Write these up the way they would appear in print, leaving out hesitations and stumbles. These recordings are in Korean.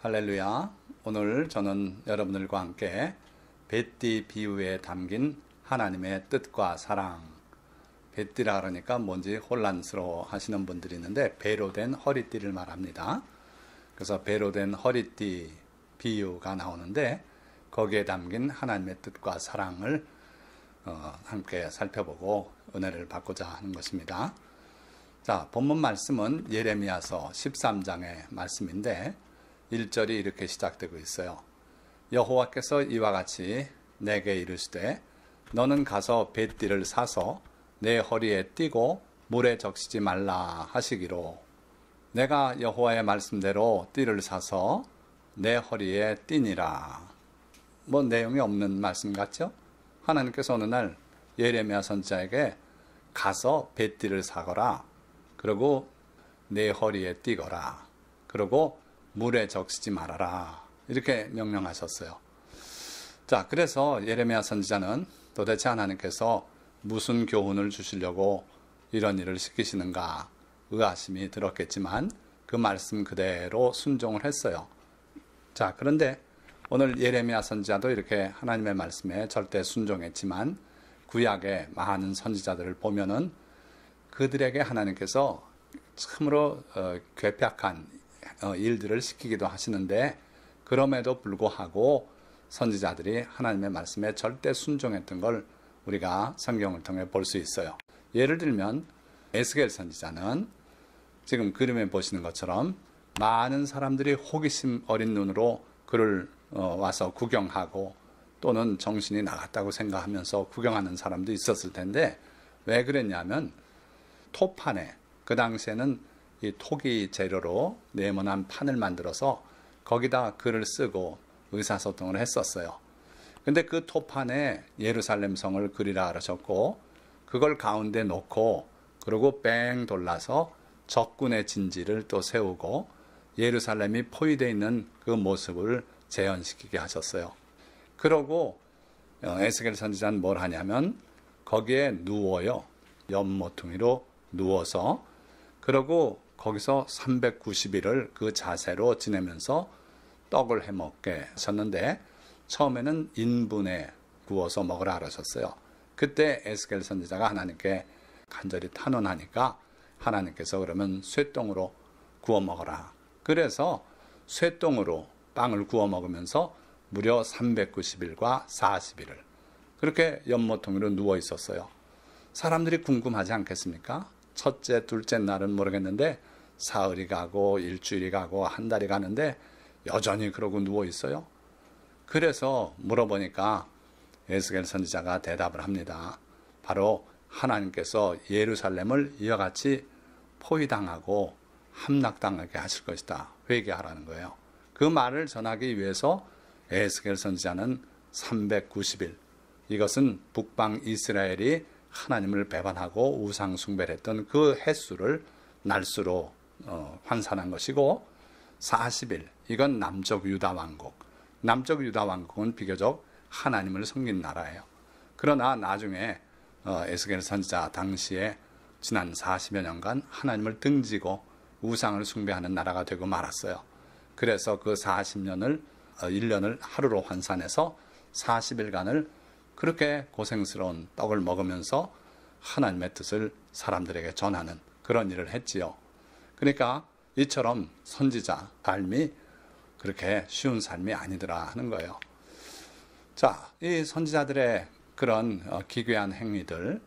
할렐루야. 오늘 저는 여러분들과 함께 뱃띠 비유에 담긴 하나님의 뜻과 사랑. 뱃띠라 그러니까 뭔지 혼란스러워 하시는 분들이 있는데 배로 된 허리띠를 말합니다. 그래서 배로 된 허리띠 비유가 나오는데 거기에 담긴 하나님의 뜻과 사랑을 함께 살펴보고 은혜를 받고자 하는 것입니다. 자, 본문 말씀은 예레미야서 13장의 말씀인데 1절이 이렇게 시작되고 있어요. 여호와께서 이와 같이 내게 이르시되 너는 가서 뱃띠를 사서 내 허리에 띠고 물에 적시지 말라 하시기로 내가 여호와의 말씀대로 띠를 사서 내 허리에 띠니라. 뭐 내용이 없는 말씀 같죠? 하나님께서 어느 날 예레미야 선지자에게 가서 뱃띠를 사거라. 그리고 내 허리에 띠거라. 그리고 물에 적시지 말아라. 이렇게 명령하셨어요. 자, 그래서 예레미야 선지자는 도대체 하나님께서 무슨 교훈을 주시려고 이런 일을 시키시는가 의아심이 들었겠지만 그 말씀 그대로 순종을 했어요. 자, 그런데 오늘 예레미야 선지자도 이렇게 하나님의 말씀에 절대 순종했지만 구약의 많은 선지자들을 보면은 그들에게 하나님께서 참으로 괴팍한 일들을 시키기도 하시는데 그럼에도 불구하고 선지자들이 하나님의 말씀에 절대 순종했던 걸 우리가 성경을 통해 볼 수 있어요. 예를 들면 에스겔 선지자는 지금 그림에 보시는 것처럼 많은 사람들이 호기심 어린 눈으로 그를 와서 구경하고 또는 정신이 나갔다고 생각하면서 구경하는 사람도 있었을 텐데 왜 그랬냐면 토판에 그 당시에는 이 토기 재료로 네모난 판을 만들어서 거기다 글을 쓰고 의사소통을 했었어요. 근데 그 토판에 예루살렘 성을 그리라 하셨고 그걸 가운데 놓고 그리고 뺑 돌라서 적군의 진지를 또 세우고 예루살렘이 포위되어 있는 그 모습을 재현시키게 하셨어요. 그러고 에스겔 선지자는 뭘 하냐면 거기에 누워요. 연모퉁이로 누워서 그러고 거기서 390일을 그 자세로 지내면서 떡을 해먹게 하셨는데 처음에는 인분에 구워서 먹으라 하셨어요. 그때 에스겔 선지자가 하나님께 간절히 탄원하니까 하나님께서 그러면 쇠똥으로 구워 먹어라. 그래서 쇠똥으로 빵을 구워 먹으면서 무려 390일과 40일을 그렇게 연모퉁이로 누워 있었어요. 사람들이 궁금하지 않겠습니까? 첫째, 둘째 날은 모르겠는데 사흘이 가고 일주일이 가고 한 달이 가는데 여전히 그러고 누워 있어요. 그래서 물어보니까 에스겔 선지자가 대답을 합니다. 바로 하나님께서 예루살렘을 이와 같이 포위당하고 함락당하게 하실 것이다. 회개하라는 거예요. 그 말을 전하기 위해서 에스겔 선지자는 390일 이것은 북방 이스라엘이 하나님을 배반하고 우상 숭배를 했던 그 횟수를 날수로 환산한 것이고 40일 이건 남쪽 유다 왕국. 남쪽 유다 왕국은 비교적 하나님을 섬긴 나라예요. 그러나 나중에 에스겔 선지자 당시에 지난 40여 년간 하나님을 등지고 우상을 숭배하는 나라가 되고 말았어요. 그래서 그 40년을 1년을 하루로 환산해서 40일간을 그렇게 고생스러운 떡을 먹으면서 하나님의 뜻을 사람들에게 전하는 그런 일을 했지요. 그러니까 이처럼 선지자 삶이 그렇게 쉬운 삶이 아니더라 하는 거예요. 자, 이 선지자들의 그런 기괴한 행위들,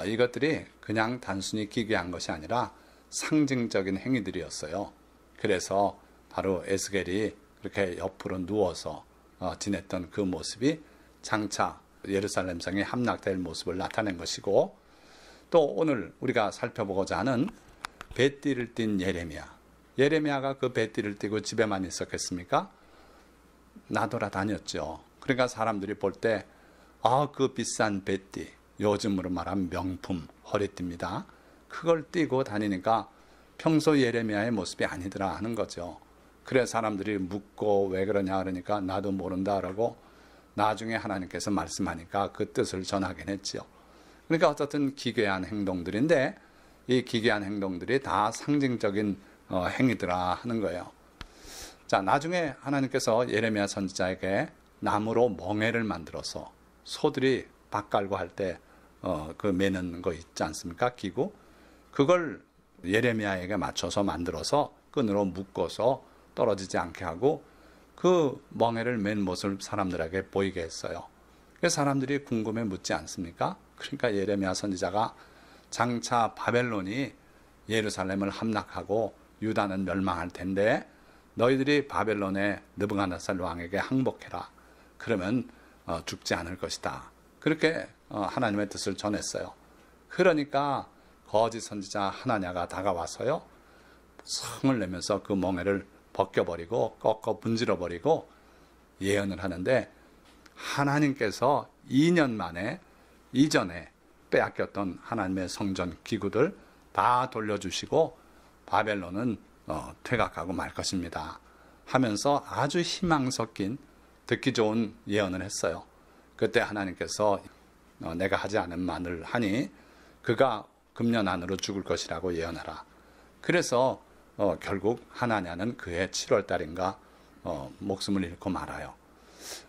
이것들이 그냥 단순히 기괴한 것이 아니라 상징적인 행위들이었어요. 그래서 바로 에스겔이 그렇게 옆으로 누워서 지냈던 그 모습이 장차 예루살렘 성이 함락될 모습을 나타낸 것이고 또 오늘 우리가 살펴보고자 하는 뱃띠를 띤 예레미야. 예레미야가 그 뱃띠를 띠고 집에만 있었겠습니까? 나돌아다녔죠. 그러니까 사람들이 볼 때 그 비싼 뱃띠, 요즘으로 말하면 명품 허리띠입니다. 그걸 띠고 다니니까 평소 예레미야의 모습이 아니더라 하는 거죠. 그래 사람들이 묻고 왜 그러냐 그러니까 나도 모른다 그러고 나중에 하나님께서 말씀하니까 그 뜻을 전하긴 했죠. 그러니까 어쨌든 기괴한 행동들인데 이 기괴한 행동들이 다 상징적인 행위더라 하는 거예요. 자, 나중에 하나님께서 예레미야 선지자에게 나무로 멍에를 만들어서 소들이 밥 깔고 할 때 그 매는 거 있지 않습니까? 기구. 그걸 예레미야에게 맞춰서 만들어서 끈으로 묶어서 떨어지지 않게 하고 그 멍에를 맨 모습을 사람들에게 보이게 했어요. 그래서 사람들이 궁금해 묻지 않습니까? 그러니까 예레미야 선지자가 장차 바벨론이 예루살렘을 함락하고 유다는 멸망할 텐데 너희들이 바벨론의 느부갓네살 왕에게 항복해라. 그러면 죽지 않을 것이다. 그렇게 하나님의 뜻을 전했어요. 그러니까 거짓 선지자 하나냐가 다가와서요, 성을 내면서 그 멍에를 벗겨버리고 꺾어 분질러버리고 예언을 하는데, 하나님께서 2년 만에 이전에 빼앗겼던 하나님의 성전 기구들 다 돌려주시고 바벨론은 퇴각하고 말 것입니다 하면서 아주 희망 섞인 듣기 좋은 예언을 했어요. 그때 하나님께서 내가 하지 않은 말을 하니 그가 금년 안으로 죽을 것이라고 예언하라. 그래서 결국 하나냐는 그해 7월 달인가 목숨을 잃고 말아요.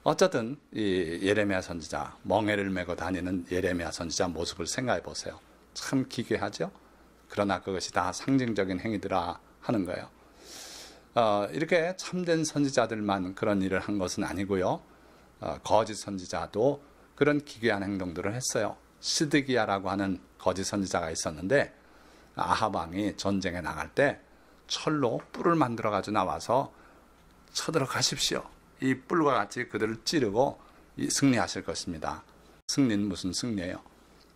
어쨌든 이 예레미야 선지자, 멍에를 메고 다니는 예레미야 선지자 모습을 생각해 보세요. 참 기괴하죠? 그러나 그것이 다 상징적인 행위들아 하는 거예요. 이렇게 참된 선지자들만 그런 일을 한 것은 아니고요. 거짓 선지자도 그런 기괴한 행동들을 했어요. 시드기야라고 하는 거짓 선지자가 있었는데 아합 왕이 전쟁에 나갈 때 철로 뿔을 만들어 가지고 나와서 쳐들어가십시오. 이 뿔과 같이 그들을 찌르고 승리하실 것입니다. 승리는 무슨 승리예요?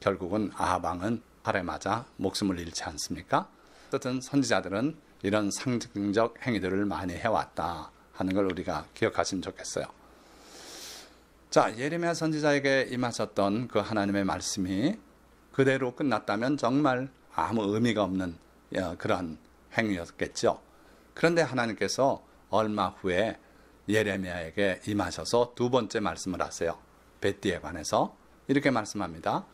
결국은 아합 왕은 활에 맞아 목숨을 잃지 않습니까? 어쨌든 선지자들은 이런 상징적 행위들을 많이 해왔다 하는 걸 우리가 기억하시면 좋겠어요. 자, 예레미야 선지자에게 임하셨던 그 하나님의 말씀이 그대로 끝났다면 정말 아무 의미가 없는 그런 행위였겠죠. 그런데 하나님께서 얼마 후에 예레미야에게 임하셔서 두 번째 말씀을 하세요. 벳디에 관해서 이렇게 말씀합니다.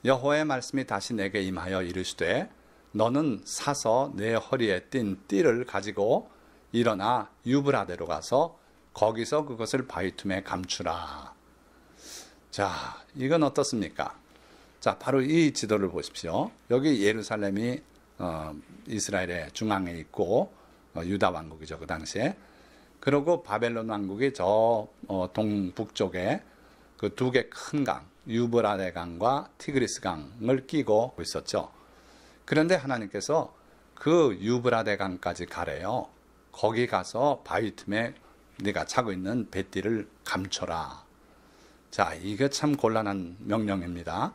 여호와의 말씀이 다시 내게 임하여 이르시되 너는 사서 내 허리에 띤 띠를 가지고 일어나 유브라데로 가서 거기서 그것을 바위 틈에 감추라. 자, 이건 어떻습니까? 자, 바로 이 지도를 보십시오. 여기 예루살렘이 이스라엘의 중앙에 있고 유다 왕국이죠, 그 당시에. 그리고 바벨론 왕국이 저 동북쪽에 그 두 개 큰 강, 유브라데 강과 티그리스 강을 끼고 있었죠. 그런데 하나님께서 그 유브라데 강까지 가래요. 거기 가서 바위 틈에 네가 차고 있는 벳디를 감춰라. 자, 이게 참 곤란한 명령입니다.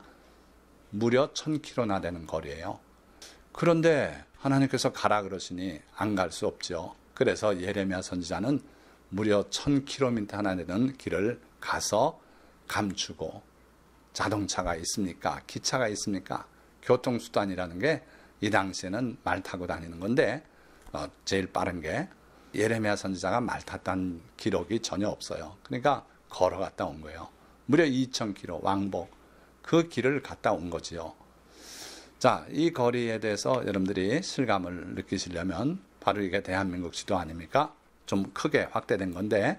무려 1000km나 되는 거리예요. 그런데 하나님께서 가라 그러시니 안 갈 수 없죠. 그래서 예레미야 선지자는 무려 1000km나 되는 길을 가서 감추고, 자동차가 있습니까? 기차가 있습니까? 교통수단이라는 게 이 당시에는 말 타고 다니는 건데 제일 빠른 게 예레미야 선지자가 말 탔다는 기록이 전혀 없어요. 그러니까 걸어갔다 온 거예요. 무려 2000km 왕복, 그 길을 갔다 온 거지요. 자, 이 거리에 대해서 여러분들이 실감을 느끼시려면 바로 이게 대한민국 지도 아닙니까? 좀 크게 확대된 건데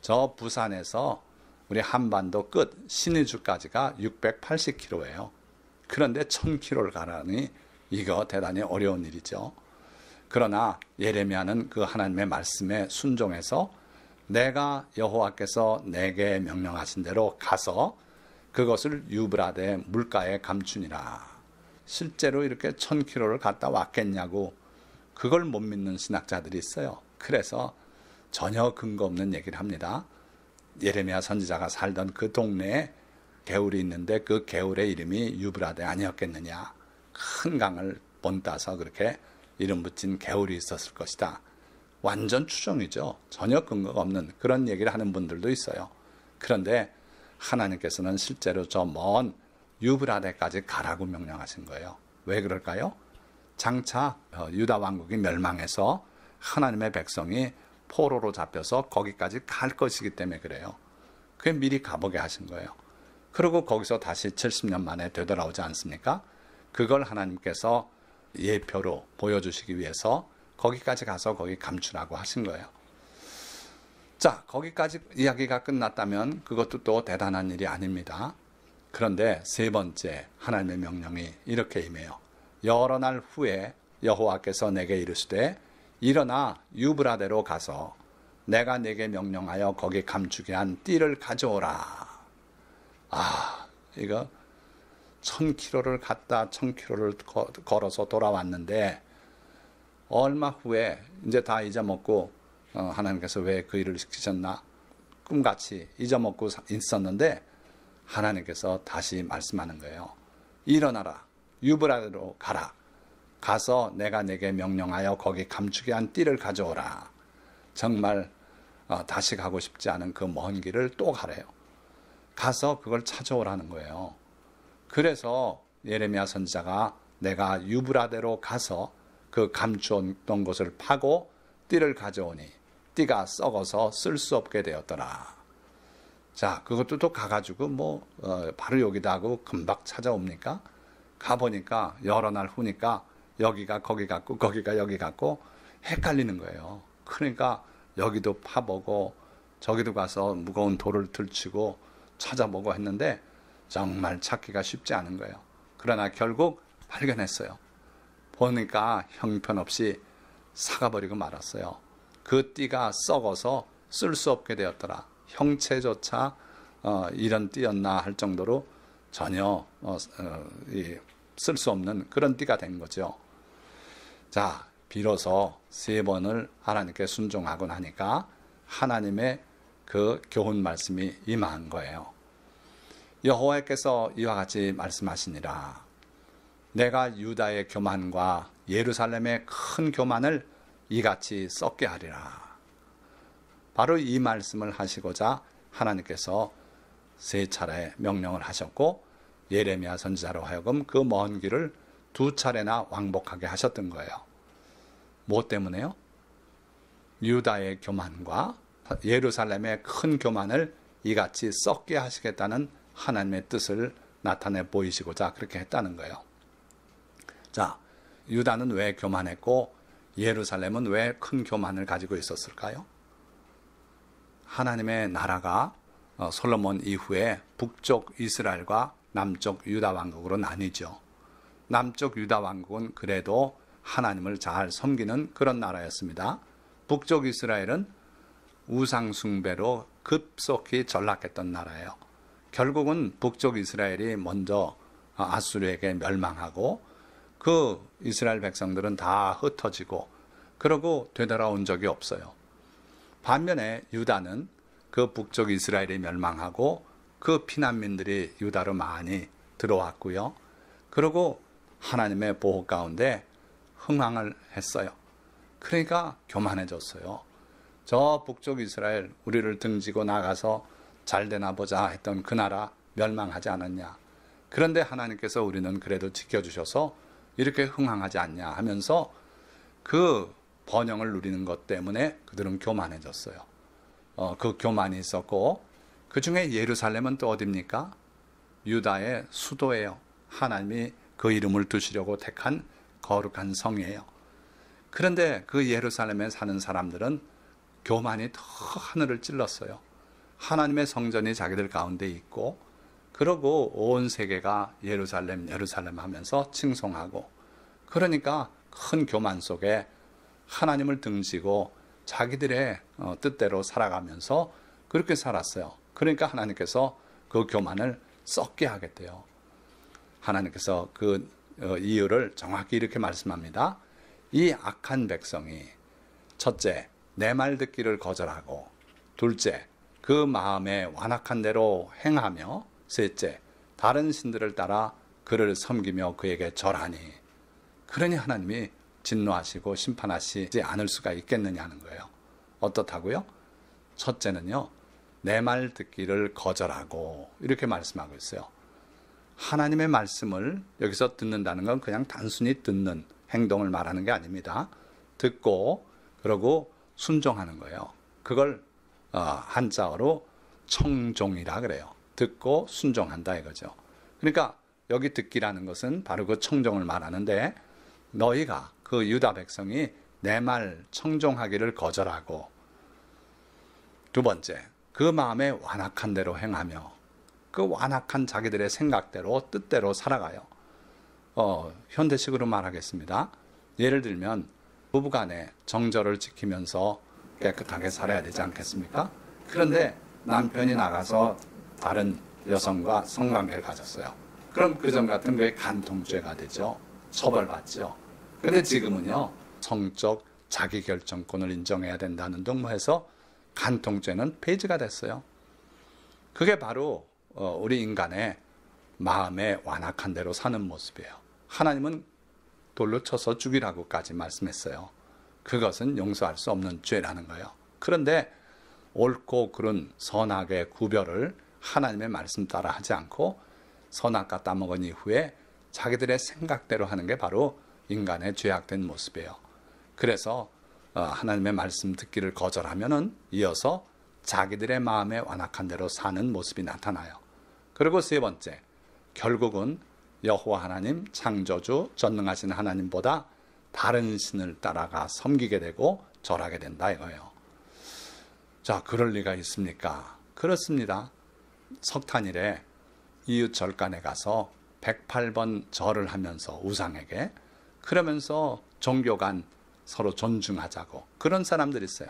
저 부산에서 우리 한반도 끝 신의주까지가 680km예요. 그런데 1000km를 가라니 이거 대단히 어려운 일이죠. 그러나 예레미야는 그 하나님의 말씀에 순종해서 내가 여호와께서 내게 명령하신 대로 가서 그것을 유브라데 물가에 감추니라. 실제로 이렇게 1000km를 갔다 왔겠냐고 그걸 못 믿는 신학자들이 있어요. 그래서 전혀 근거 없는 얘기를 합니다. 예레미야 선지자가 살던 그 동네에 개울이 있는데 그 개울의 이름이 유브라데 아니었겠느냐. 큰 강을 본따서 그렇게 이름 붙인 개울이 있었을 것이다. 완전 추정이죠. 전혀 근거가 없는 그런 얘기를 하는 분들도 있어요. 그런데 하나님께서는 실제로 저 먼 유브라데까지 가라고 명령하신 거예요. 왜 그럴까요? 장차 유다 왕국이 멸망해서 하나님의 백성이 포로로 잡혀서 거기까지 갈 것이기 때문에 그래요. 그게 미리 가보게 하신 거예요. 그리고 거기서 다시 70년 만에 되돌아오지 않습니까? 그걸 하나님께서 예표로 보여주시기 위해서 거기까지 가서 거기 감추라고 하신 거예요. 자, 거기까지 이야기가 끝났다면 그것도 또 대단한 일이 아닙니다. 그런데 세 번째 하나님의 명령이 이렇게 임해요. 여러 날 후에 여호와께서 내게 이르시되 일어나 유브라데로 가서 내가 내게 명령하여 거기 감추게 한 띠를 가져오라. 이거 1000km를 갔다 1000km를 걸어서 돌아왔는데 얼마 후에 이제 다 잊어먹고 하나님께서 왜 그 일을 시키셨나 꿈같이 잊어먹고 있었는데 하나님께서 다시 말씀하는 거예요. 일어나라. 유브라데로 가라. 가서 내가 내게 명령하여 거기 감추게 한 띠를 가져오라. 정말 다시 가고 싶지 않은 그 먼 길을 또 가래요. 가서 그걸 찾아오라는 거예요. 그래서 예레미야 선지자가 내가 유브라데로 가서 그 감추었던 곳을 파고 띠를 가져오니 띠가 썩어서 쓸 수 없게 되었더라. 자, 그것도 또 가가지고 바로 여기다 하고 금방 찾아옵니까? 가보니까 여러 날 후니까 여기가 거기 같고 거기가 여기 같고 헷갈리는 거예요. 그러니까 여기도 파보고 저기도 가서 무거운 돌을 들치고 찾아보고 했는데 정말 찾기가 쉽지 않은 거예요. 그러나 결국 발견했어요. 보니까 형편없이 사가버리고 말았어요. 그 띠가 썩어서 쓸 수 없게 되었더라. 형체조차 이런 띠였나 할 정도로 전혀 쓸 수 없는 그런 띠가 된 거죠. 자, 비로소 3번을 하나님께 순종하고 나니까 하나님의 그 교훈 말씀이 임한 거예요. 여호와께서 이와 같이 말씀하시니라. 내가 유다의 교만과 예루살렘의 큰 교만을 이같이 썩게 하리라. 바로 이 말씀을 하시고자 하나님께서 3차례 명령을 하셨고 예레미야 선지자로 하여금 그 먼 길을 2차례나 왕복하게 하셨던 거예요. 뭐 때문에요? 유다의 교만과 예루살렘의 큰 교만을 이같이 썩게 하시겠다는 하나님의 뜻을 나타내 보이시고자 그렇게 했다는 거예요. 자, 유다는 왜 교만했고 예루살렘은 왜 큰 교만을 가지고 있었을까요? 하나님의 나라가 솔로몬 이후에 북쪽 이스라엘과 남쪽 유다 왕국으로 나뉘죠. 남쪽 유다 왕국은 그래도 하나님을 잘 섬기는 그런 나라였습니다. 북쪽 이스라엘은 우상 숭배로 급속히 전락했던 나라예요. 결국은 북쪽 이스라엘이 먼저 아수르에게 멸망하고 그 이스라엘 백성들은 다 흩어지고 그러고 되돌아온 적이 없어요. 반면에 유다는 그 북쪽 이스라엘이 멸망하고 그 피난민들이 유다로 많이 들어왔고요. 그리고 하나님의 보호 가운데 흥황을 했어요. 그러니까 교만해졌어요. 저 북쪽 이스라엘 우리를 등지고 나가서 잘 되나 보자 했던 그 나라 멸망하지 않았냐. 그런데 하나님께서 우리는 그래도 지켜주셔서 이렇게 흥황하지 않냐 하면서 그 번영을 누리는 것 때문에 그들은 교만해졌어요. 그 교만이 있었고 그 중에 예루살렘은 또 어디입니까? 유다의 수도예요. 하나님이 그 이름을 두시려고 택한 거룩한 성이에요. 그런데 그 예루살렘에 사는 사람들은 교만이 더 하늘을 찔렀어요. 하나님의 성전이 자기들 가운데 있고 그러고 온 세계가 예루살렘 예루살렘 하면서 칭송하고 그러니까 큰 교만 속에 하나님을 등지고 자기들의 뜻대로 살아가면서 그렇게 살았어요. 그러니까 하나님께서 그 교만을 썩게 하겠대요. 하나님께서 그 이유를 정확히 이렇게 말씀합니다. 이 악한 백성이 첫째, 내 말 듣기를 거절하고 둘째, 그 마음에 완악한 대로 행하며 셋째, 다른 신들을 따라 그를 섬기며 그에게 절하니 그러니 하나님이 진노하시고 심판하시지 않을 수가 있겠느냐는 거예요. 어떻다고요? 첫째는요, 내 말 듣기를 거절하고 이렇게 말씀하고 있어요. 하나님의 말씀을 여기서 듣는다는 건 그냥 단순히 듣는 행동을 말하는 게 아닙니다. 듣고 그러고 순종하는 거예요. 그걸 한자어로 청종이라 그래요. 듣고 순종한다 이거죠. 그러니까 여기 듣기라는 것은 바로 그 청종을 말하는데 너희가 그 유다 백성이 내 말 청종하기를 거절하고 두 번째, 그 마음에 완악한 대로 행하며 그 완악한 자기들의 생각대로 뜻대로 살아가요. 현대식으로 말하겠습니다. 예를 들면 부부간에 정절을 지키면서 깨끗하게 살아야 되지 않겠습니까? 그런데 남편이 나가서 다른 여성과 성관계를 가졌어요. 그럼 그전 같은 게 간통죄가 되죠. 처벌받죠. 근데 지금은요, 성적 자기결정권을 인정해야 된다는 등 해서 간통죄는 폐지가 됐어요. 그게 바로 우리 인간의 마음에 완악한 대로 사는 모습이에요. 하나님은 돌로 쳐서 죽이라고까지 말씀했어요. 그것은 용서할 수 없는 죄라는 거예요. 그런데 옳고 그른 선악의 구별을 하나님의 말씀 따라 하지 않고 선악과 따먹은 이후에 자기들의 생각대로 하는 게 바로 인간의 죄악된 모습이에요. 그래서 하나님의 말씀 듣기를 거절하면은 이어서 자기들의 마음에 완악한 대로 사는 모습이 나타나요. 그리고 세 번째, 결국은 여호와 하나님 창조주 전능하신 하나님보다 다른 신을 따라가 섬기게 되고 절하게 된다 이거예요. 자, 그럴 리가 있습니까? 그렇습니다. 석탄일에 이웃 절간에 가서 108번 절을 하면서 우상에게, 그러면서 종교 간 서로 존중하자고, 그런 사람들이 있어요.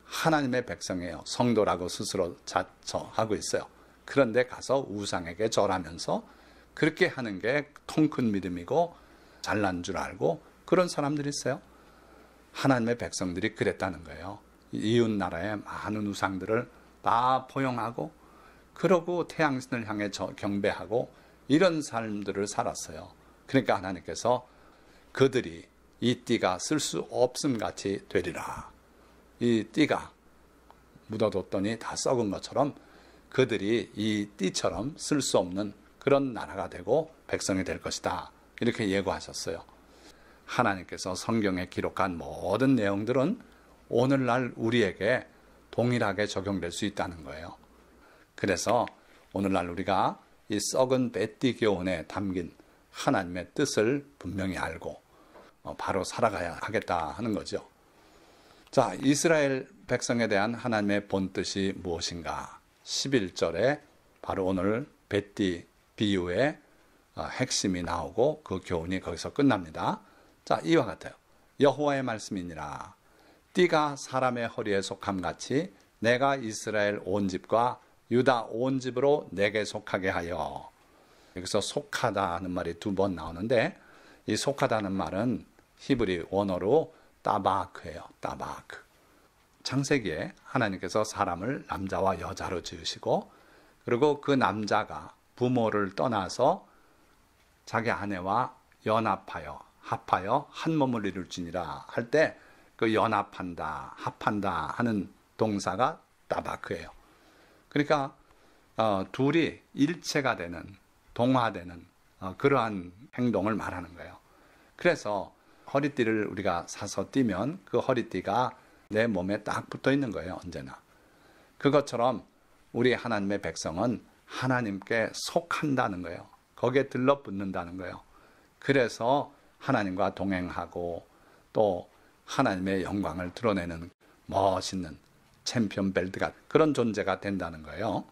하나님의 백성이에요. 성도라고 스스로 자처하고 있어요. 그런데 가서 우상에게 절하면서 그렇게 하는 게 통 큰 믿음이고 잘난 줄 알고 그런 사람들이 있어요. 하나님의 백성들이 그랬다는 거예요. 이웃 나라의 많은 우상들을 다 포용하고 그러고 태양신을 향해 경배하고 이런 삶들을 살았어요. 그러니까 하나님께서 그들이 이 띠가 쓸 수 없음 같이 되리라. 이 띠가 묻어뒀더니 다 썩은 것처럼 그들이 이 띠처럼 쓸 수 없는 그런 나라가 되고 백성이 될 것이다. 이렇게 예고하셨어요. 하나님께서 성경에 기록한 모든 내용들은 오늘날 우리에게 동일하게 적용될 수 있다는 거예요. 그래서 오늘날 우리가 이 썩은 뱃띠 교훈에 담긴 하나님의 뜻을 분명히 알고 바로 살아가야 하겠다 하는 거죠. 자, 이스라엘 백성에 대한 하나님의 본뜻이 무엇인가? 11절에 바로 오늘 뱃띠 비유의 핵심이 나오고 그 교훈이 거기서 끝납니다. 자, 이와 같아요. 여호와의 말씀이니라. 띠가 사람의 허리에 속함 같이 내가 이스라엘 온 집과 유다 온 집으로 내게 속하게 하여. 여기서 속하다 하는 말이 두 번 나오는데 이 속하다는 말은 히브리 원어로 따바크예요. 따바크. 창세기에 하나님께서 사람을 남자와 여자로 지으시고 그리고 그 남자가 부모를 떠나서 자기 아내와 연합하여 합하여 한 몸을 이룰지니라 할 때 그 연합한다, 합한다 하는 동사가 따바크예요. 그러니까 둘이 일체가 되는, 동화되는 그러한 행동을 말하는 거예요. 그래서 허리띠를 우리가 사서 띠면 그 허리띠가 내 몸에 딱 붙어 있는 거예요, 언제나. 그것처럼 우리 하나님의 백성은 하나님께 속한다는 거예요. 거기에 들러붙는다는 거예요. 그래서 하나님과 동행하고 또 하나님의 영광을 드러내는 멋있는 챔피언 벨트가 그런 존재가 된다는 거예요.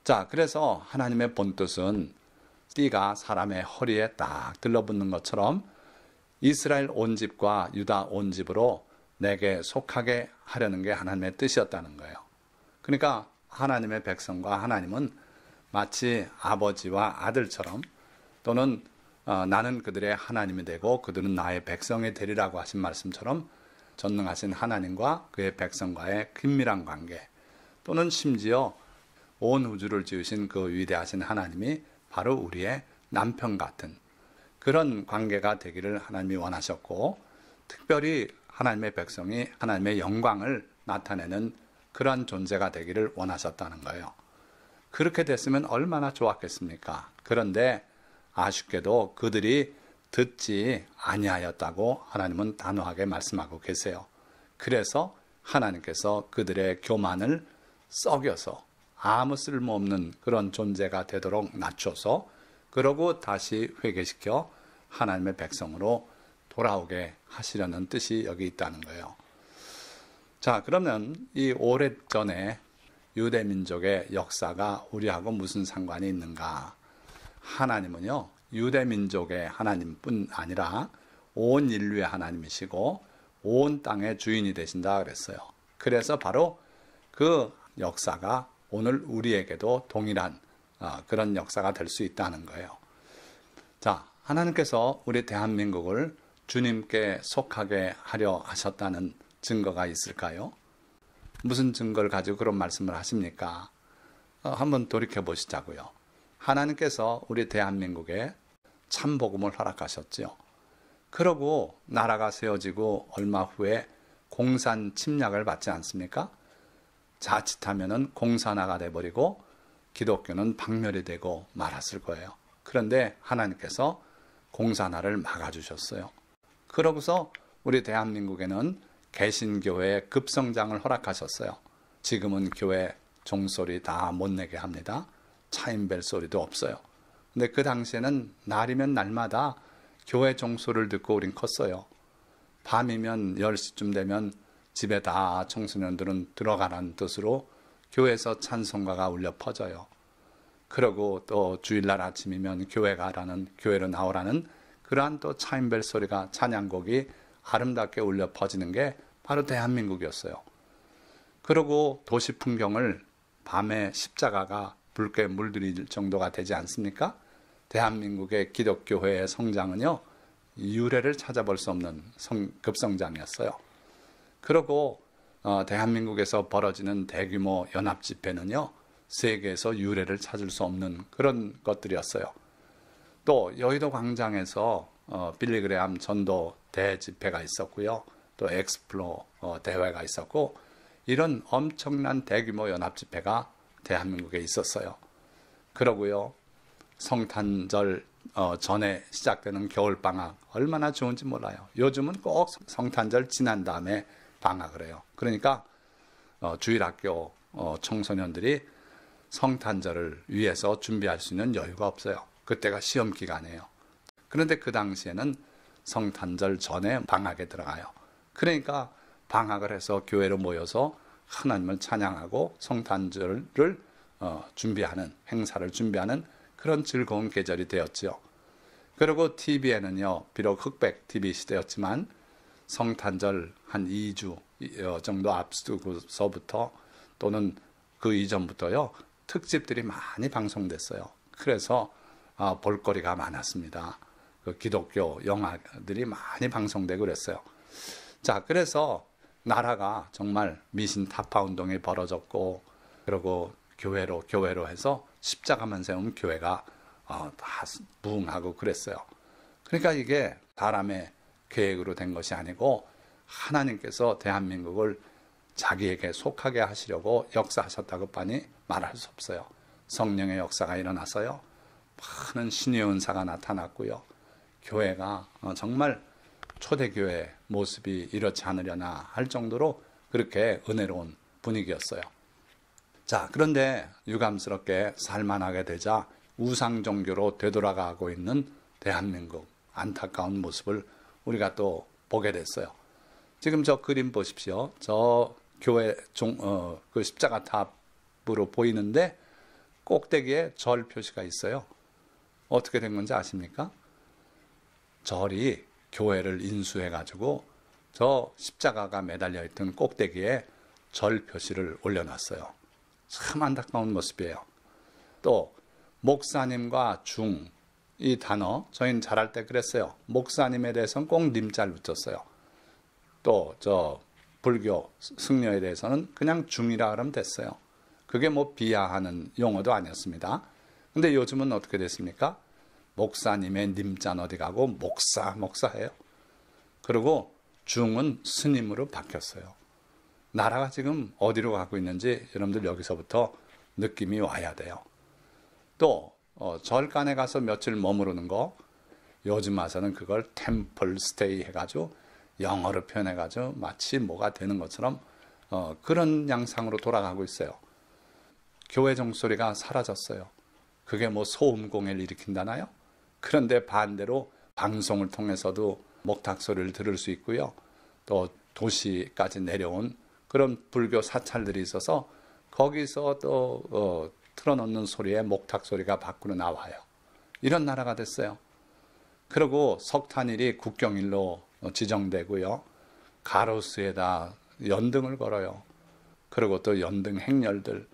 자, 그래서 하나님의 본뜻은 띠가 사람의 허리에 딱 들러붙는 것처럼 이스라엘 온 집과 유다 온 집으로 내게 속하게 하려는 게 하나님의 뜻이었다는 거예요. 그러니까 하나님의 백성과 하나님은 마치 아버지와 아들처럼 또는 나는 그들의 하나님이 되고 그들은 나의 백성이 되리라고 하신 말씀처럼 전능하신 하나님과 그의 백성과의 긴밀한 관계 또는 심지어 온 우주를 지으신 그 위대하신 하나님이 바로 우리의 남편 같은 그런 관계가 되기를 하나님이 원하셨고 특별히 하나님의 백성이 하나님의 영광을 나타내는 그러한 존재가 되기를 원하셨다는 거예요. 그렇게 됐으면 얼마나 좋았겠습니까? 그런데 아쉽게도 그들이 듣지 아니하였다고 하나님은 단호하게 말씀하고 계세요. 그래서 하나님께서 그들의 교만을 썩여서 아무 쓸모없는 그런 존재가 되도록 낮춰서 그러고 다시 회개시켜 하나님의 백성으로 돌아오게 하시려는 뜻이 여기 있다는 거예요. 자, 그러면 이 오래전에 유대민족의 역사가 우리하고 무슨 상관이 있는가? 하나님은요, 유대민족의 하나님뿐 아니라 온 인류의 하나님이시고 온 땅의 주인이 되신다 그랬어요. 그래서 바로 그 역사가 오늘 우리에게도 동일한 그런 역사가 될 수 있다는 거예요. 자, 하나님께서 우리 대한민국을 주님께 속하게 하려 하셨다는 증거가 있을까요? 무슨 증거를 가지고 그런 말씀을 하십니까? 한번 돌이켜 보시자고요. 하나님께서 우리 대한민국에 참복음을 허락하셨죠. 그러고 나라가 세워지고 얼마 후에 공산 침략을 받지 않습니까? 자칫하면은 공산화가 돼버리고 기독교는 박멸이 되고 말았을 거예요. 그런데 하나님께서 공산화를 막아주셨어요. 그러고서 우리 대한민국에는 개신교회의 급성장을 허락하셨어요. 지금은 교회 종소리 다 못 내게 합니다. 차인벨 소리도 없어요. 근데 그 당시에는 날이면 날마다 교회 종소리를 듣고 우린 컸어요. 밤이면 10시쯤 되면 집에 다 청소년들은 들어가라는 뜻으로 교회에서 찬송가가 울려 퍼져요. 그러고 또 주일날 아침이면 교회 가라는, 교회로 나오라는 그러한 또 차인벨 소리가, 찬양곡이 아름답게 울려 퍼지는 게 바로 대한민국이었어요. 그리고 도시 풍경을 밤에 십자가가 붉게 물들일 정도가 되지 않습니까? 대한민국의 기독교회의 성장은요, 유래를 찾아볼 수 없는 급성장이었어요. 그리고 대한민국에서 벌어지는 대규모 연합 집회는요, 세계에서 유래를 찾을 수 없는 그런 것들이었어요. 또 여의도 광장에서 빌리그레암 전도 대집회가 있었고요. 또 엑스플로 대회가 있었고, 이런 엄청난 대규모 연합 집회가 대한민국에 있었어요. 그러고요, 성탄절 전에 시작되는 겨울방학 얼마나 좋은지 몰라요. 요즘은 꼭 성탄절 지난 다음에 방학을 해요. 그러니까 주일학교 청소년들이 성탄절을 위해서 준비할 수 있는 여유가 없어요. 그때가 시험 기간이에요. 그런데 그 당시에는 성탄절 전에 방학에 들어가요. 그러니까 방학을 해서 교회로 모여서 하나님을 찬양하고 성탄절을 준비하는, 행사를 준비하는 그런 즐거운 계절이 되었지요. 그리고 TV에는요, 비록 흑백 TV 시대였지만 성탄절 한 2주 정도 앞두고서부터 또는 그 이전부터요, 특집들이 많이 방송됐어요. 그래서 볼거리가 많았습니다. 그 기독교 영화들이 많이 방송되고 그랬어요. 자, 그래서 나라가 정말 미신 타파 운동이 벌어졌고, 그리고 교회로 해서 십자가만 세우면 교회가 다 부흥하고 그랬어요. 그러니까 이게 사람의 계획으로 된 것이 아니고 하나님께서 대한민국을 자기에게 속하게 하시려고 역사하셨다고 빤히 말할 수 없어요. 성령의 역사가 일어나서요, 많은 신의 은사가 나타났고요, 교회가 정말 초대교회 모습이 이렇지 않으려나 할 정도로 그렇게 은혜로운 분위기였어요. 자, 그런데 유감스럽게 살만하게 되자 우상 종교로 되돌아가고 있는 대한민국, 안타까운 모습을 우리가 또 보게 됐어요. 지금 저 그림 보십시오. 저 교회 그 십자가 탑으로 보이는데 꼭대기에 절 표시가 있어요. 어떻게 된 건지 아십니까? 절이 교회를 인수해가지고 저 십자가가 매달려 있던 꼭대기에 절 표시를 올려놨어요. 참 안타까운 모습이에요. 또 목사님과 중, 이 단어 저희는 잘할 때 그랬어요. 목사님에 대해서는 꼭 님자를 붙였어요. 또 저 불교 승려에 대해서는 그냥 중이라 그러면 됐어요. 그게 뭐 비하하는 용어도 아니었습니다. 근데 요즘은 어떻게 됐습니까? 목사님의 님자는 어디 가고 목사해요. 그리고 중은 스님으로 바뀌었어요. 나라가 지금 어디로 가고 있는지 여러분들 여기서부터 느낌이 와야 돼요. 또 절간에 가서 며칠 머무르는 거, 요즘 와서는 그걸 템플 스테이 해가지고 영어로 표현해가지고 마치 뭐가 되는 것처럼 그런 양상으로 돌아가고 있어요. 교회 종소리가 사라졌어요. 그게 뭐 소음공해를 일으킨다나요? 그런데 반대로 방송을 통해서도 목탁 소리를 들을 수 있고요. 또 도시까지 내려온 그런 불교 사찰들이 있어서 거기서 또 틀어놓는 소리에 목탁 소리가 밖으로 나와요. 이런 나라가 됐어요. 그리고 석탄일이 국경일로 지정되고요. 가로수에다 연등을 걸어요. 그리고 또 연등 행렬들,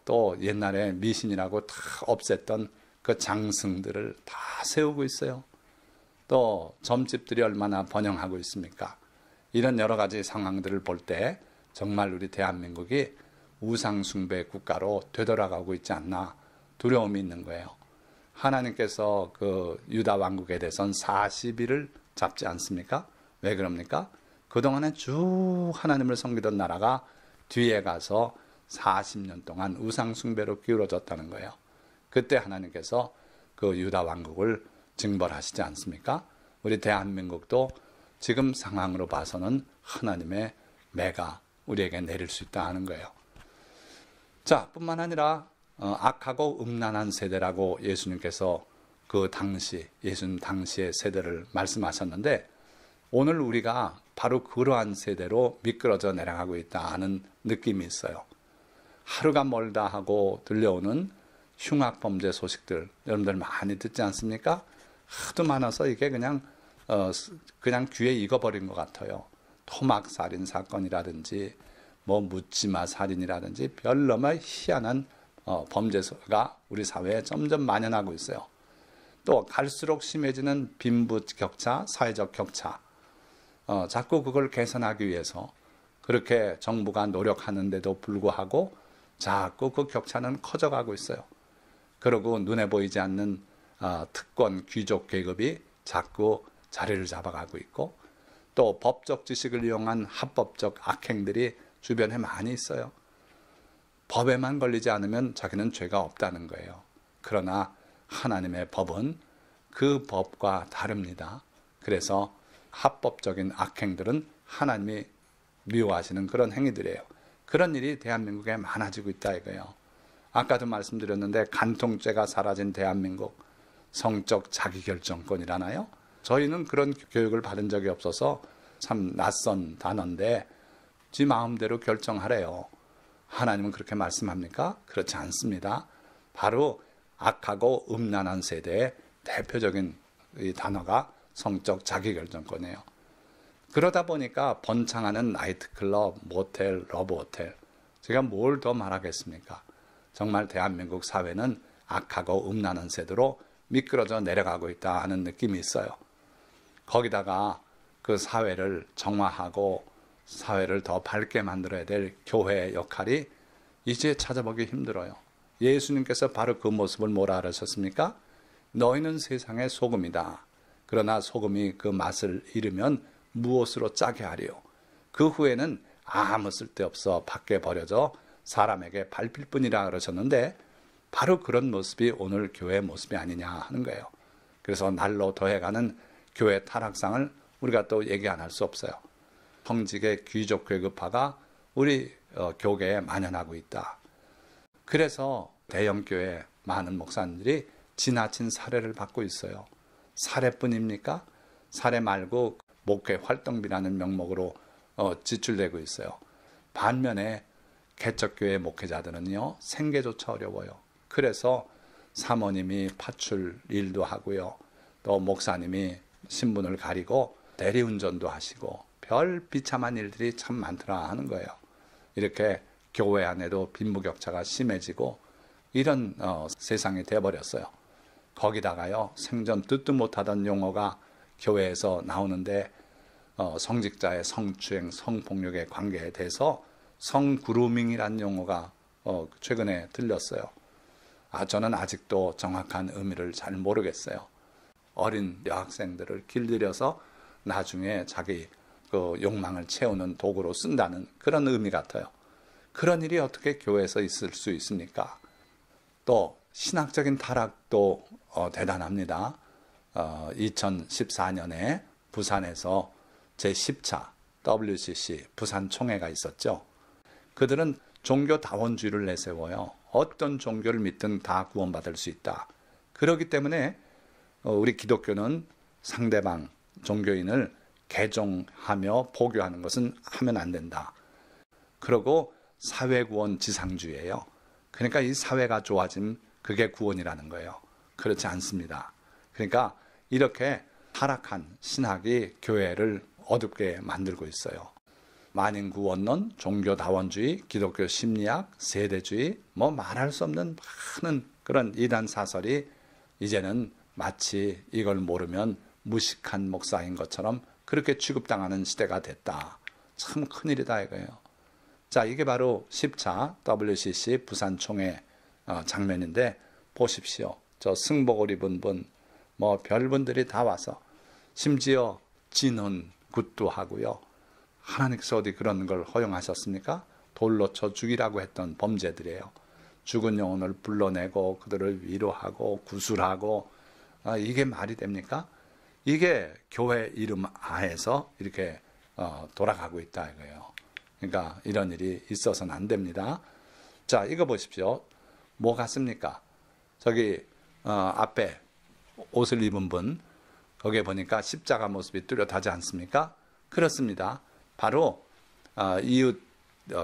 또 옛날에 미신이라고 다 없앴던 그 장승들을 다 세우고 있어요. 또 점집들이 얼마나 번영하고 있습니까? 이런 여러 가지 상황들을 볼 때 정말 우리 대한민국이 우상숭배 국가로 되돌아가고 있지 않나 두려움이 있는 거예요. 하나님께서 그 유다 왕국에 대해서는 40일을 잡지 않습니까? 왜 그럽니까? 그동안에 쭉 하나님을 섬기던 나라가 뒤에 가서 40년 동안 우상숭배로 기울어졌다는 거예요. 그때 하나님께서 그 유다 왕국을 징벌하시지 않습니까? 우리 대한민국도 지금 상황으로 봐서는 하나님의 매가 우리에게 내릴 수 있다 하는 거예요. 자, 뿐만 아니라 악하고 음란한 세대라고 예수님께서 그 당시, 예수님 당시의 세대를 말씀하셨는데 오늘 우리가 바로 그러한 세대로 미끄러져 내려가고 있다 하는 느낌이 있어요. 하루가 멀다 하고 들려오는 흉악범죄 소식들 여러분들 많이 듣지 않습니까? 하도 많아서 이게 그냥 귀에 익어버린 것 같아요. 토막살인 사건이라든지 뭐 묻지마 살인이라든지 별너마 희한한 범죄가 우리 사회에 점점 만연하고 있어요. 또 갈수록 심해지는 빈부격차, 사회적 격차, 자꾸 그걸 개선하기 위해서 그렇게 정부가 노력하는데도 불구하고 자꾸 그 격차는 커져가고 있어요. 그리고 눈에 보이지 않는 특권 귀족 계급이 자꾸 자리를 잡아가고 있고 또 법적 지식을 이용한 합법적 악행들이 주변에 많이 있어요. 법에만 걸리지 않으면 자기는 죄가 없다는 거예요. 그러나 하나님의 법은 그 법과 다릅니다. 그래서 합법적인 악행들은 하나님이 미워하시는 그런 행위들이에요. 그런 일이 대한민국에 많아지고 있다 이거예요. 아까도 말씀드렸는데 간통죄가 사라진 대한민국, 성적 자기결정권이라나요? 저희는 그런 교육을 받은 적이 없어서 참 낯선 단어인데 지 마음대로 결정하래요. 하나님은 그렇게 말씀합니까? 그렇지 않습니다. 바로 악하고 음란한 세대의 대표적인 이 단어가 성적 자기결정권이에요. 그러다 보니까 번창하는 나이트클럽, 모텔, 러브호텔, 제가 뭘 더 말하겠습니까? 정말 대한민국 사회는 악하고 음란한 세대로 미끄러져 내려가고 있다 하는 느낌이 있어요. 거기다가 그 사회를 정화하고 사회를 더 밝게 만들어야 될 교회의 역할이 이제 찾아보기 힘들어요. 예수님께서 바로 그 모습을 뭐라 하셨습니까? 너희는 세상의 소금이다. 그러나 소금이 그 맛을 잃으면 무엇으로 짜게 하리요? 그 후에는 아무 쓸데없어 밖에 버려져 사람에게 밟힐 뿐이라 그러셨는데 바로 그런 모습이 오늘 교회의 모습이 아니냐 하는 거예요. 그래서 날로 더해가는 교회 타락상을 우리가 또 얘기 안 할 수 없어요. 성직의 귀족 계급화가 우리 교계에 만연하고 있다. 그래서 대형교회 많은 목사님들이 지나친 사례를 받고 있어요. 사례뿐입니까? 사례 말고 목회 활동비라는 명목으로 지출되고 있어요. 반면에 개척교회 목회자들은요, 생계조차 어려워요. 그래서 사모님이 파출 일도 하고요. 또 목사님이 신분을 가리고 대리운전도 하시고 별 비참한 일들이 참 많더라 하는 거예요. 이렇게 교회 안에도 빈부격차가 심해지고 이런 세상이 돼버렸어요. 거기다가요, 생전 듣도 못하던 용어가 교회에서 나오는데 성직자의 성추행, 성폭력의 관계에 대해서 성그루밍이라는 용어가 최근에 들렸어요. 저는 아직도 정확한 의미를 잘 모르겠어요. 어린 여학생들을 길들여서 나중에 자기 그 욕망을 채우는 도구로 쓴다는 그런 의미 같아요. 그런 일이 어떻게 교회에서 있을 수 있습니까? 또 신학적인 타락도 대단합니다. 2014년에 부산에서 제10차 WCC 부산총회가 있었죠. 그들은 종교다원주의를 내세워요. 어떤 종교를 믿든 다 구원받을 수 있다. 그렇기 때문에 우리 기독교는 상대방 종교인을 개종하며 포교하는 것은 하면 안 된다. 그리고 사회구원 지상주의예요. 그러니까 이 사회가 좋아짐, 그게 구원이라는 거예요. 그렇지 않습니다. 그러니까 이렇게 타락한 신학이 교회를 어둡게 만들고 있어요. 만인구원론, 종교다원주의, 기독교 심리학, 세대주의, 말할 수 없는 많은 그런 이단 사설이 이제는 마치 이걸 모르면 무식한 목사인 것처럼 그렇게 취급당하는 시대가 됐다. 참 큰일이다 이거예요. 자, 이게 바로 10차 WCC 부산총회 장면인데 보십시오. 저 승복을 입은 분, 별분들이 다 와서 심지어 진혼 굿도 하고요. 하나님께서 어디 그런 걸 허용하셨습니까? 돌로 쳐 죽이라고 했던 범죄들이에요. 죽은 영혼을 불러내고 그들을 위로하고 구술하고 이게 말이 됩니까? 이게 교회 이름 하에서 이렇게 돌아가고 있다 이거예요. 그러니까 이런 일이 있어서는 안 됩니다. 자, 이거 보십시오. 뭐 같습니까? 저기 앞에 옷을 입은 분, 거기에 보니까 십자가 모습이 뚜렷하지 않습니까? 그렇습니다. 바로 이웃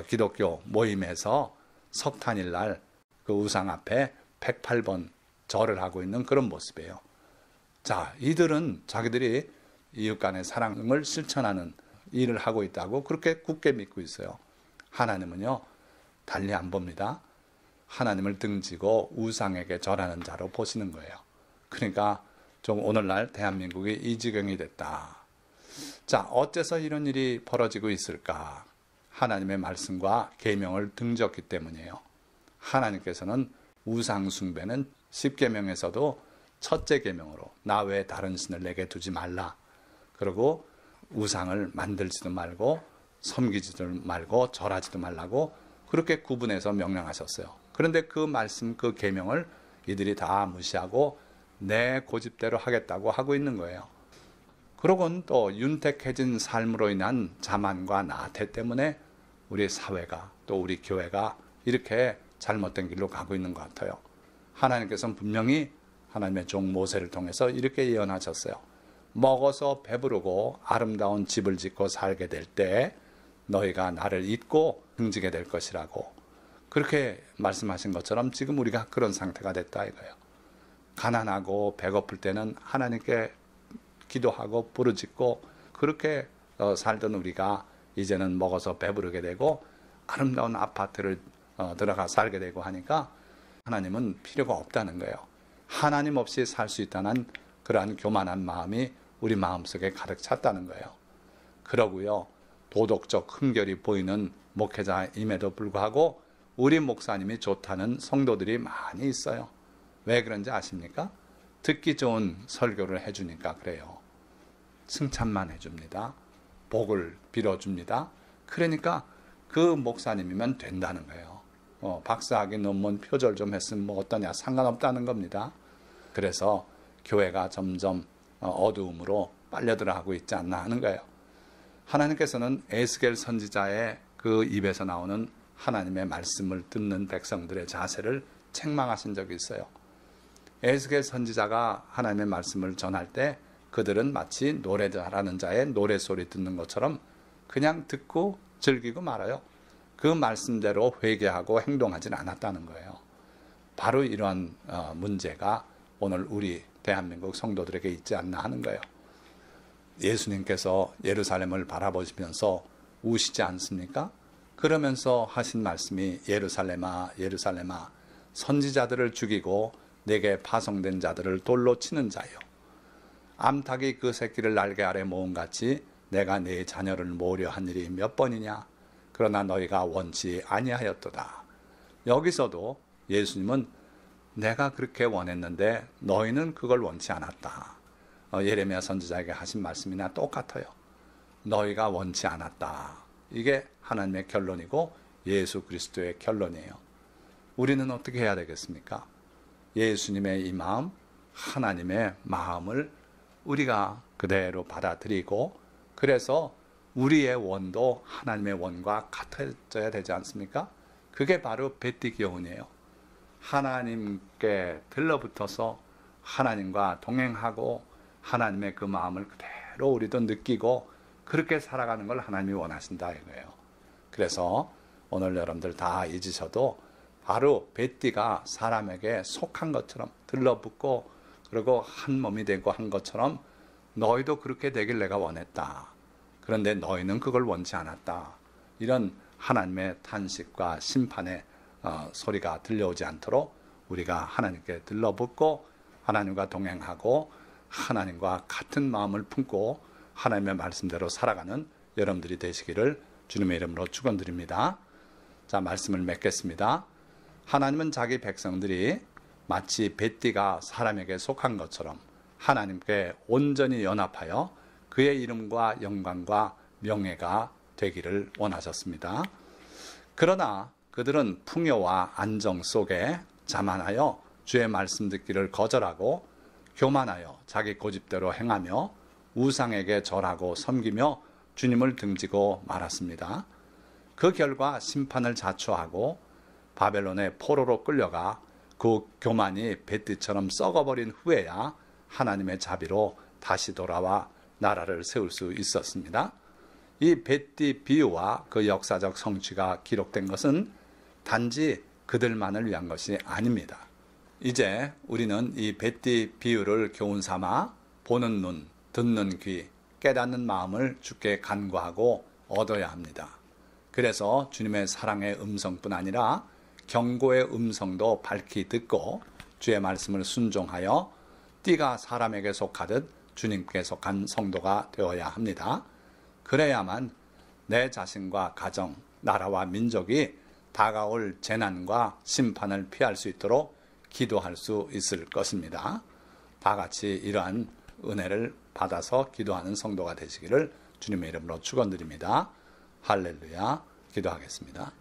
기독교 모임에서 석탄일 날 그 우상 앞에 108번 절을 하고 있는 그런 모습이에요. 자, 이들은 자기들이 이웃 간의 사랑을 실천하는 일을 하고 있다고 그렇게 굳게 믿고 있어요. 하나님은요, 달리 안 봅니다. 하나님을 등지고 우상에게 절하는 자로 보시는 거예요. 그러니까 좀 오늘날 대한민국이 이 지경이 됐다. 자, 어째서 이런 일이 벌어지고 있을까? 하나님의 말씀과 계명을 등졌기 때문이에요. 하나님께서는 우상 숭배는 10계명에서도 첫째 계명으로 나 외에 다른 신을 내게 두지 말라. 그리고 우상을 만들지도 말고 섬기지도 말고 절하지도 말라고 그렇게 구분해서 명령하셨어요. 그런데 그 말씀, 그 계명을 이들이 다 무시하고 내 고집대로 하겠다고 하고 있는 거예요. 그러곤 또 윤택해진 삶으로 인한 자만과 나태 때문에 우리 사회가 또 우리 교회가 이렇게 잘못된 길로 가고 있는 것 같아요. 하나님께서는 분명히 하나님의 종 모세를 통해서 이렇게 예언하셨어요. 먹어서 배부르고 아름다운 집을 짓고 살게 될 때 너희가 나를 잊고 등지게 될 것이라고 그렇게 말씀하신 것처럼 지금 우리가 그런 상태가 됐다 이거예요. 가난하고 배고플 때는 하나님께 기도하고 부르짖고 그렇게 살던 우리가 이제는 먹어서 배부르게 되고 아름다운 아파트를 들어가 살게 되고 하니까 하나님은 필요가 없다는 거예요. 하나님 없이 살 수 있다는 그러한 교만한 마음이 우리 마음속에 가득 찼다는 거예요. 그러고요, 도덕적 흠결이 보이는 목회자임에도 불구하고 우리 목사님이 좋다는 성도들이 많이 있어요. 왜 그런지 아십니까? 듣기 좋은 설교를 해주니까 그래요. 칭찬만 해줍니다. 복을 빌어줍니다. 그러니까 그 목사님이면 된다는 거예요. 박사학위 논문 표절 좀 했으면 뭐 어떠냐 상관없다는 겁니다. 그래서 교회가 점점 어두움으로 빨려들어가고 있지 않나 하는 거예요. 하나님께서는 에스겔 선지자의 그 입에서 나오는 하나님의 말씀을 듣는 백성들의 자세를 책망하신 적이 있어요. 에스겔 선지자가 하나님의 말씀을 전할 때 그들은 마치 노래 잘하는 자의 노래소리 듣는 것처럼 그냥 듣고 즐기고 말아요. 그 말씀대로 회개하고 행동하지는 않았다는 거예요. 바로 이러한 문제가 오늘 우리 대한민국 성도들에게 있지 않나 하는 거예요. 예수님께서 예루살렘을 바라보시면서 우시지 않습니까? 그러면서 하신 말씀이 예루살렘아 예루살렘아 선지자들을 죽이고 내게 파송된 자들을 돌로 치는 자요. 암탉이 그 새끼를 날개 아래 모음같이 내가 네 자녀를 모으려 한 일이 몇 번이냐? 그러나 너희가 원치 아니하였도다. 여기서도 예수님은 내가 그렇게 원했는데 너희는 그걸 원치 않았다. 예레미야 선지자에게 하신 말씀이나 똑같아요. 너희가 원치 않았다. 이게 하나님의 결론이고 예수 그리스도의 결론이에요. 우리는 어떻게 해야 되겠습니까? 예수님의 이 마음, 하나님의 마음을 우리가 그대로 받아들이고 그래서 우리의 원도 하나님의 원과 같아져야 되지 않습니까? 그게 바로 베티 교훈이에요. 하나님께 들러붙어서 하나님과 동행하고 하나님의 그 마음을 그대로 우리도 느끼고 그렇게 살아가는 걸 하나님이 원하신다 이거예요. 그래서 오늘 여러분들 다 잊으셔도 바로 뱃띠가 사람에게 속한 것처럼 들러붙고 그리고 한 몸이 되고 한 것처럼 너희도 그렇게 되길 내가 원했다. 그런데 너희는 그걸 원치 않았다. 이런 하나님의 탄식과 심판의 소리가 들려오지 않도록 우리가 하나님께 들러붙고 하나님과 동행하고 하나님과 같은 마음을 품고 하나님의 말씀대로 살아가는 여러분들이 되시기를 주님의 이름으로 축원드립니다. 자, 말씀을 맺겠습니다. 하나님은 자기 백성들이 마치 뱃띠가 사람에게 속한 것처럼 하나님께 온전히 연합하여 그의 이름과 영광과 명예가 되기를 원하셨습니다. 그러나 그들은 풍요와 안정 속에 자만하여 주의 말씀 듣기를 거절하고 교만하여 자기 고집대로 행하며 우상에게 절하고 섬기며 주님을 등지고 말았습니다. 그 결과 심판을 자초하고 바벨론의 포로로 끌려가 그 교만이 뱃띠처럼 썩어버린 후에야 하나님의 자비로 다시 돌아와 나라를 세울 수 있었습니다. 이 뱃띠 비유와 그 역사적 성취가 기록된 것은 단지 그들만을 위한 것이 아닙니다. 이제 우리는 이 뱃띠 비유를 교훈 삼아 보는 눈, 듣는 귀, 깨닫는 마음을 주께 간구하고 얻어야 합니다. 그래서 주님의 사랑의 음성뿐 아니라 경고의 음성도 밝히 듣고 주의 말씀을 순종하여 띠가 사람에게 속하듯 주님께 속한 성도가 되어야 합니다. 그래야만 내 자신과 가정, 나라와 민족이 다가올 재난과 심판을 피할 수 있도록 기도할 수 있을 것입니다. 다 같이 이러한 은혜를 받아서 기도하는 성도가 되시기를 주님의 이름으로 축원드립니다. 할렐루야. 기도하겠습니다.